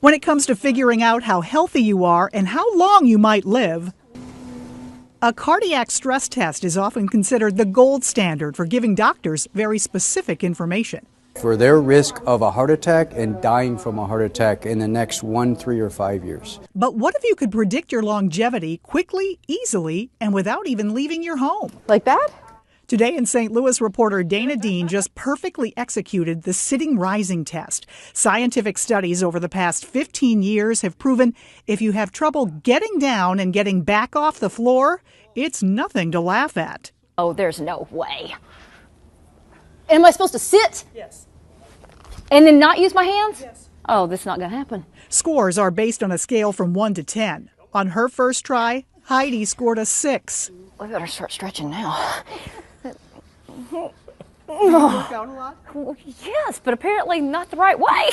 When it comes to figuring out how healthy you are and how long you might live, a cardiac stress test is often considered the gold standard for giving doctors very specific information. For their risk of a heart attack and dying from a heart attack in the next 1, 3, or 5 years. But what if you could predict your longevity quickly, easily, and without even leaving your home? Like that? Today in St. Louis, reporter Dana Dean just perfectly executed the sitting rising test. Scientific studies over the past 15 years have proven if you have trouble getting down and getting back off the floor, it's nothing to laugh at. Oh, there's no way. Am I supposed to sit? Yes. And then not use my hands? Yes. Oh, that's not going to happen. Scores are based on a scale from 1 to 10. On her first try, Heidi scored a 6. I better start stretching now. You work out a lot? Yes, but apparently not the right way.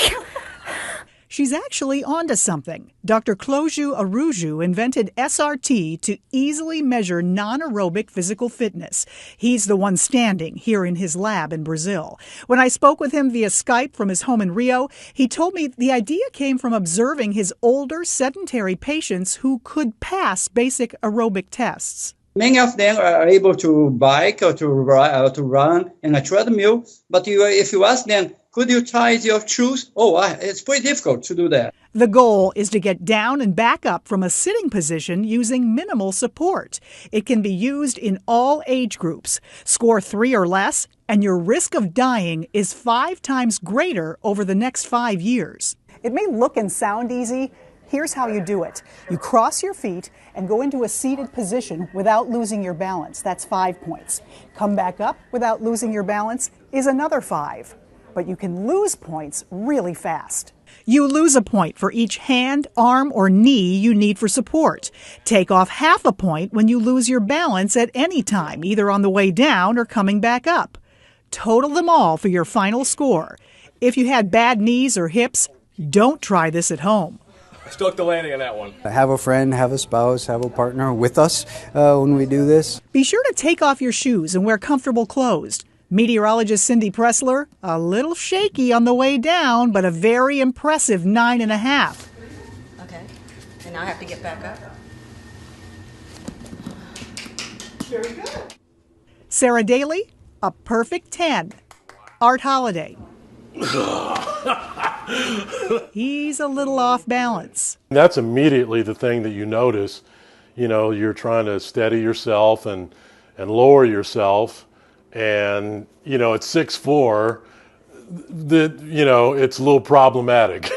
She's actually onto something. Dr. Cloju Aruju invented SRT to easily measure non-aerobic physical fitness. He's the one standing here in his lab in Brazil. When I spoke with him via Skype from his home in Rio, he told me the idea came from observing his older sedentary patients who could pass basic aerobic tests. Many of them are able to bike or to run in a treadmill, but if you ask them, could you tie your shoes? It's pretty difficult to do that. The goal is to get down and back up from a sitting position using minimal support. It can be used in all age groups. Score 3 or less, and your risk of dying is 5 times greater over the next 5 years. It may look and sound easy. Here's how you do it. You cross your feet and go into a seated position without losing your balance. That's 5 points. Come back up without losing your balance is another 5. But you can lose points really fast. You lose a point for each hand, arm, or knee you need for support. Take off half a point when you lose your balance at any time, either on the way down or coming back up. Total them all for your final score. If you had bad knees or hips, don't try this at home. Stuck the landing on that one. Have a friend, have a spouse, have a partner with us when we do this. Be sure to take off your shoes and wear comfortable clothes. Meteorologist Cindy Pressler, a little shaky on the way down, but a very impressive 9.5. Okay, and now I have to get back up. Very good. Sarah Daly, a perfect 10. Art Holiday. He's a little off balance. That's immediately the thing that you notice. You know, you're trying to steady yourself and lower yourself. And, you know, at 6'4", it's a little problematic.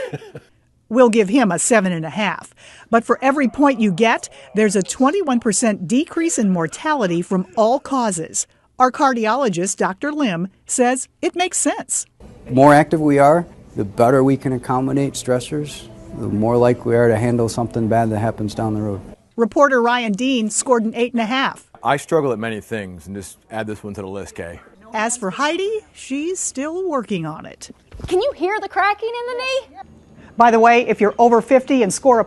We'll give him a 7.5. But for every point you get, there's a 21% decrease in mortality from all causes. Our cardiologist, Dr. Lim, says it makes sense. The more active we are, the better we can accommodate stressors, the more likely we are to handle something bad that happens down the road. Reporter Ryan Dean scored an 8.5. I struggle at many things, and just add this one to the list, Kay. As for Heidi, she's still working on it. Can you hear the cracking in the knee? By the way, if you're over 50 and score a